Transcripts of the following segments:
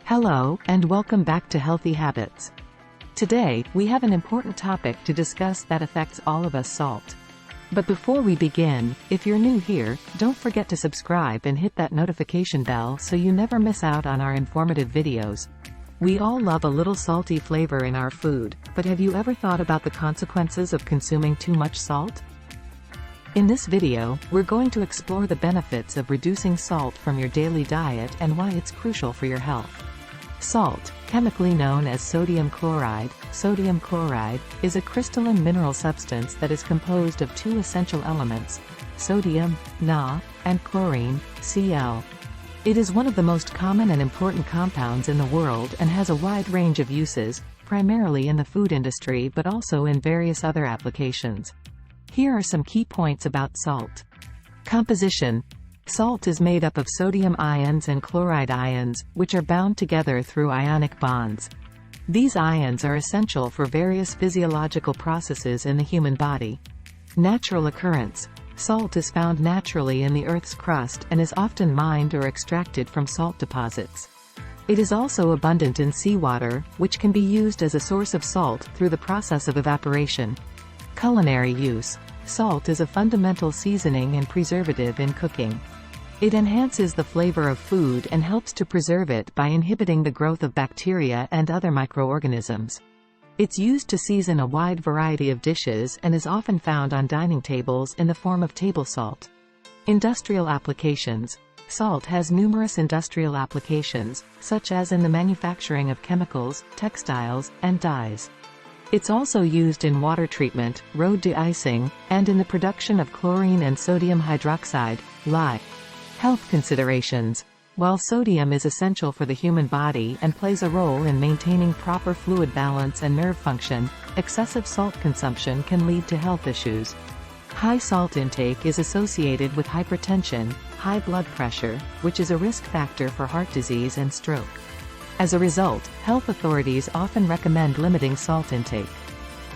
Hello, and welcome back to Healthy Habits. Today, we have an important topic to discuss that affects all of us: salt. But before we begin, if you're new here, don't forget to subscribe and hit that notification bell so you never miss out on our informative videos. We all love a little salty flavor in our food, but have you ever thought about the consequences of consuming too much salt? In this video, we're going to explore the benefits of reducing salt from your daily diet and why it's crucial for your health. Salt, chemically known as sodium chloride, is a crystalline mineral substance that is composed of two essential elements: sodium, Na, and chlorine, Cl. It is one of the most common and important compounds in the world and has a wide range of uses, primarily in the food industry but also in various other applications. Here are some key points about salt. Composition. Salt is made up of sodium ions and chloride ions, which are bound together through ionic bonds. These ions are essential for various physiological processes in the human body. Natural occurrence. Salt is found naturally in the Earth's crust and is often mined or extracted from salt deposits. It is also abundant in seawater, which can be used as a source of salt through the process of evaporation. Culinary use. Salt is a fundamental seasoning and preservative in cooking. It enhances the flavor of food and helps to preserve it by inhibiting the growth of bacteria and other microorganisms. It's used to season a wide variety of dishes and is often found on dining tables in the form of table salt. Industrial applications. Salt has numerous industrial applications, such as in the manufacturing of chemicals, textiles, and dyes. It's also used in water treatment, road de-icing, and in the production of chlorine and sodium hydroxide, lye. Health considerations. While sodium is essential for the human body and plays a role in maintaining proper fluid balance and nerve function, excessive salt consumption can lead to health issues. High salt intake is associated with hypertension, high blood pressure, which is a risk factor for heart disease and stroke. As a result, health authorities often recommend limiting salt intake.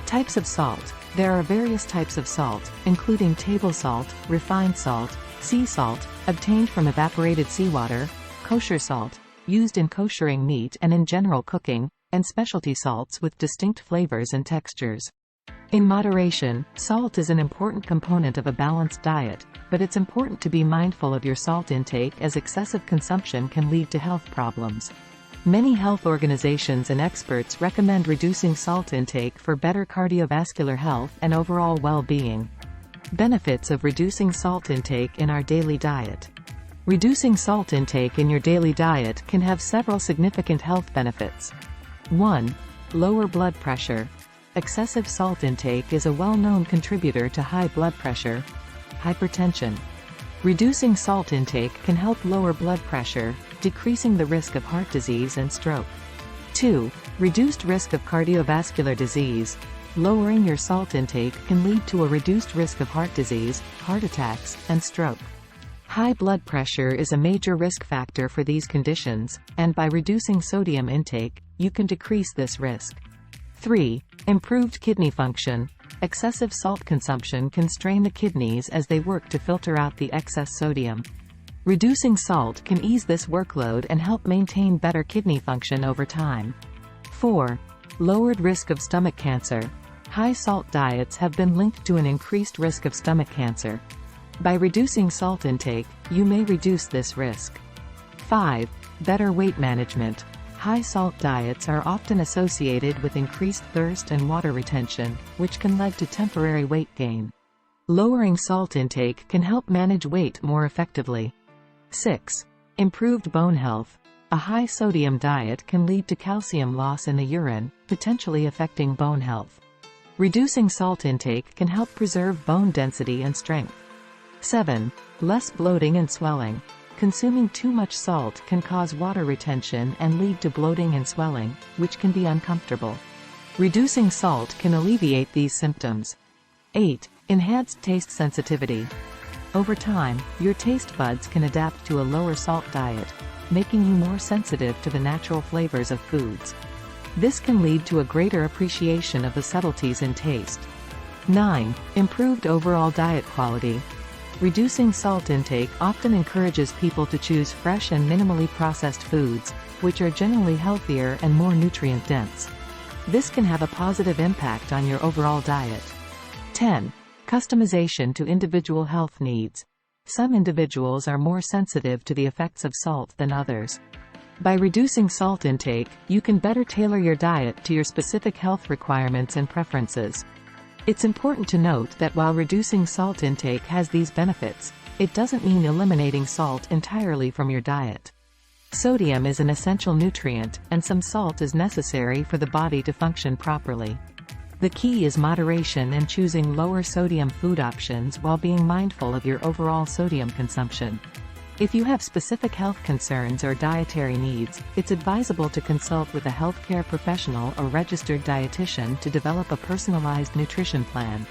Types of salt. There are various types of salt, including table salt, refined salt, sea salt, obtained from evaporated seawater, kosher salt, used in koshering meat and in general cooking, and specialty salts with distinct flavors and textures. In moderation, salt is an important component of a balanced diet, but it's important to be mindful of your salt intake as excessive consumption can lead to health problems. Many health organizations and experts recommend reducing salt intake for better cardiovascular health and overall well-being. Benefits of reducing salt intake in our daily diet. Reducing salt intake in your daily diet can have several significant health benefits. 1. Lower blood pressure. Excessive salt intake is a well-known contributor to high blood pressure, hypertension. Reducing salt intake can help lower blood pressure, decreasing the risk of heart disease and stroke. 2. Reduced risk of cardiovascular disease. Lowering your salt intake can lead to a reduced risk of heart disease, heart attacks, and stroke. High blood pressure is a major risk factor for these conditions, and by reducing sodium intake, you can decrease this risk. 3. Improved kidney function. Excessive salt consumption can strain the kidneys as they work to filter out the excess sodium. Reducing salt can ease this workload and help maintain better kidney function over time. 4. Lowered risk of stomach cancer. High salt diets have been linked to an increased risk of stomach cancer. By reducing salt intake, you may reduce this risk. 5. Better weight management. High salt diets are often associated with increased thirst and water retention, which can lead to temporary weight gain. Lowering salt intake can help manage weight more effectively. 6. Improved bone health. A high sodium diet can lead to calcium loss in the urine, potentially affecting bone health. Reducing salt intake can help preserve bone density and strength. 7. Less bloating and swelling. Consuming too much salt can cause water retention and lead to bloating and swelling, which can be uncomfortable. Reducing salt can alleviate these symptoms. 8. Enhanced taste sensitivity. Over time, your taste buds can adapt to a lower salt diet, making you more sensitive to the natural flavors of foods. This can lead to a greater appreciation of the subtleties in taste. 9. Improved overall diet quality. Reducing salt intake often encourages people to choose fresh and minimally processed foods, which are generally healthier and more nutrient-dense. This can have a positive impact on your overall diet. 10. Customization to individual health needs. Some individuals are more sensitive to the effects of salt than others. By reducing salt intake, you can better tailor your diet to your specific health requirements and preferences. It's important to note that while reducing salt intake has these benefits, it doesn't mean eliminating salt entirely from your diet. Sodium is an essential nutrient, and some salt is necessary for the body to function properly. The key is moderation and choosing lower sodium food options while being mindful of your overall sodium consumption. If you have specific health concerns or dietary needs, it's advisable to consult with a healthcare professional or registered dietitian to develop a personalized nutrition plan.